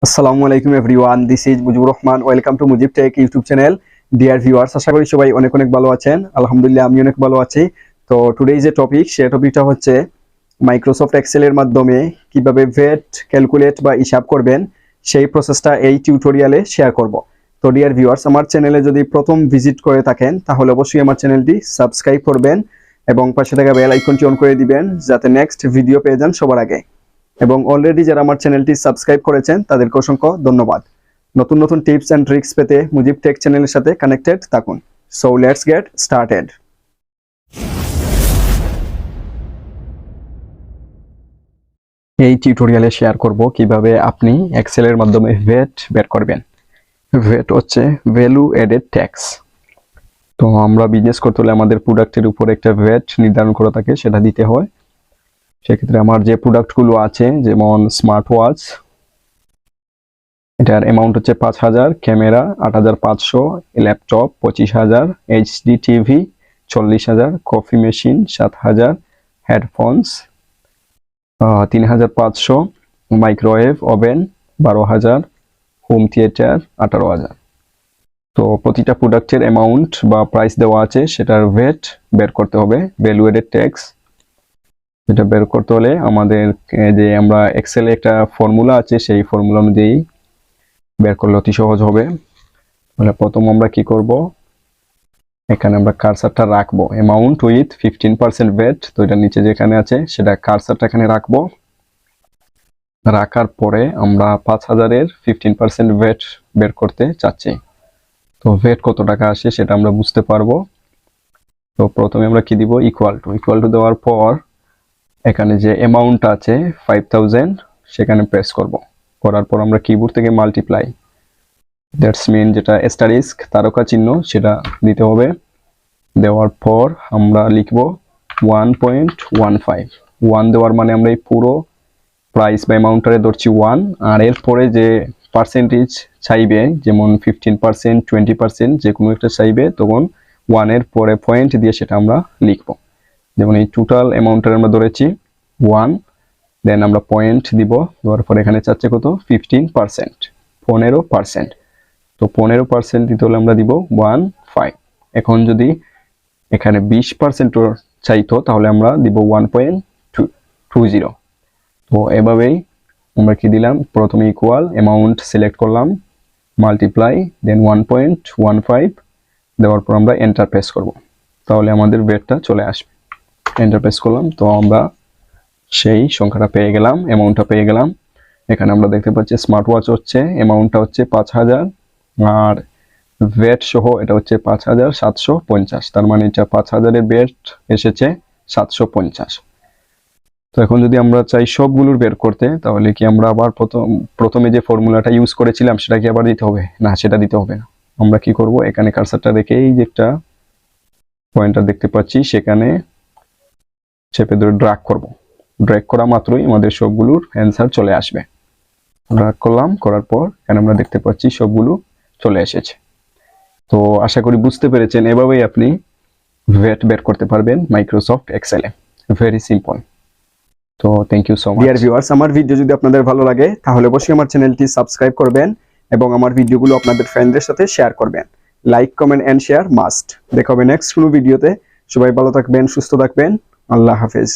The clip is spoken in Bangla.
আসসালামু আলাইকুম everyone, this is Mujibur Rahman. Welcome to Mujib tech YouTube channel. Dear viewers, আশা করি সবাই অনেক অনেক ভালো আছেন। আলহামদুলিল্লাহ, আমি অনেক ভালো আছি। তো টুডে যে টপিক, সে টপিকটা হচ্ছে মাইক্রোসফট এক্সেলের মাধ্যমে কিভাবে ভ্যাট ক্যালকুলেট বা হিসাব করবেন, সেই প্রসেসটা এই টিউটোরিয়ালে শেয়ার করব। তো ডিয়ার ভিউয়ার্স, আমার চ্যানেলে যদি প্রথম ভিজিট করে থাকেন তাহলে অবশ্যই আমার চ্যানেলটি সাবস্ক্রাইব করবেন এবং পাশে থাকা বেল আইকনটি অন করে দিবেন যাতে নেক্সট ভিডিও পেয়ে যান সবার আগে। এবং অলরেডি যারা আমার চ্যানেলটি সাবস্ক্রাইব করেছেন তাদেরকে অসংখ্য ধন্যবাদ। নতুন নতুন টিপস অ্যান্ড ট্রিক্স পেতে মুজিব টেক চ্যানেলের সাথে কানেক্টেড থাকুন। So let's get started. এই টিউটোরিয়ালে শেয়ার করব কিভাবে আপনি এক্সেলের মাধ্যমে ভ্যাট বের করবেন। ভ্যাট হচ্ছে ভ্যালু এডেড ট্যাক্স। তো আমরা বিজনেস করতে হলে আমাদের প্রোডাক্টের উপর একটা ভ্যাট নির্ধারণ করা থাকে, সেটা দিতে হয়। সেক্ষেত্রে আমার যে প্রোডাক্টগুলো আছে, যেমন স্মার্ট ওয়াচ, এটার অ্যামাউন্ট হচ্ছে 5,000, camera 8,500, laptop 25,000, HD TV 40,000, coffee machine 7,000, headphones 3,500, microwave oven 12,000, home theatre 18,000। তো প্রতিটা প্রোডাক্টের অ্যামাউন্ট বা প্রাইস দেওয়া আছে, সেটার ভ্যাট বের করতে হবে, ভ্যালু এডেড ট্যাক্স। এটা বের করতে হলে আমাদের যে আমরা এক্সেলে একটা ফর্মুলা আছে, সেই ফর্মুলা অনুযায়ী বের করলে অতি সহজ হবে। তাহলে প্রথম আমরা কি করব, এখানে আমরা কার্সারটা রাখবো অ্যামাউন্ট উইথ 15% ভ্যাট। তো এটার নিচে যেখানে আছে সেটা কার্সারটা এখানে রাখবো। রাখার পরে আমরা 5,000-এর 15% ভ্যাট বের করতে চাচ্ছি। তো ভ্যাট কত টাকা আসে সেটা আমরা বুঝতে পারবো। তো প্রথমে আমরা কি দিব, ইকুয়াল টু দেওয়ার পর এখানে যে অ্যামাউন্ট আছে 5,000 সেখানে প্রেস করব। করার পর আমরা কিবোর্ড থেকে মাল্টিপ্লাই, দ্যাটস মিন যেটা অ্যাস্টারিস্ক তারকা চিহ্ন, সেটা দিতে হবে। দেওয়ার পর আমরা লিখব 1.15। 1 দেওয়ার মানে আমরা এই পুরো প্রাইস বা অ্যামাউন্টটারে ধরছি 1, আর এরপরে যে পার্সেন্টেজ চাইবে, যেমন 15%, 20%, যে কোনো একটা চাইবে, তখন 1-এর পরে পয়েন্ট দিয়ে সেটা আমরা লিখব। যেমন এই টোটাল অ্যামাউন্টের আমরা ধরেছি 1, দেন আমরা পয়েন্ট দিব, দেওয়ার পর এখানে চাচ্ছে কত, 15%, 15%। তো 15% দিতে হলে আমরা দিব 1.5। এখন যদি এখানে 20% চাইতো তাহলে আমরা দিব 1.20। তো এভাবেই আমরা কি দিলাম, প্রথমে ইকুয়াল, অ্যামাউন্ট সিলেক্ট করলাম, মাল্টিপ্লাই, দেন 1.15 দেওয়ার পর আমরা এন্টার প্রেস করব। তাহলে আমাদের ভ্যাটটা চলে আসবে। এন্টার প্রেস করলাম, তো আমরা সেই সংখ্যাটা পেয়ে গেলাম, অ্যামাউন্টটা পেয়ে গেলাম। এখানে আমরা দেখতে পাচ্ছি স্মার্ট ওয়াচ হচ্ছে অ্যামাউন্টটা হচ্ছে 5,000, আর ভ্যাট সহ এটা হচ্ছে 5,750। তার মানে এটা 5,000-এর ভ্যাট এসেছে 750। তো এখন যদি আমরা চাই সবগুলোর বের করতে, তাহলে কি আমরা আবার প্রথমে যে ফর্মুলাটা ইউজ করেছিলাম সেটা কি আবার দিতে হবে? না, সেটা দিতে হবে না। আমরা কি করব, এখানে কার্সারটা রেখে এই যে একটা পয়েন্টার দেখতে পাচ্ছি সেখানে চেপে ধরে ড্র্যাগ করব। ড্র্যাগ করা মাত্রই আমাদের সবগুলোর অ্যান্সার চলে আসবে। ড্র্যাগ করলাম, করার পর এখানে আমরা দেখতে পাচ্ছি সবগুলো চলে এসেছে। তো আশা করি বুঝতে পেরেছেন, এভাবেই আপনি ভ্যাট বের করতে পারবেন মাইক্রোসফট এক্সেলে। Very simple. তো thank you so much. Dear viewers, আমার ভিডিও যদি আপনাদের ভালো লাগে তাহলে অবশ্যই আমার চ্যানেলটি সাবস্ক্রাইব করবেন এবং আমার ভিডিওগুলো আপনাদের ফ্রেন্ডদের সাথে শেয়ার করবেন। Like, comment and share must. দেখা হবে নেক্সট কোনো ভিডিওতে। সবাই ভালো থাকবেন, সুস্থ থাকবেন। আল্লাহ হাফেজ।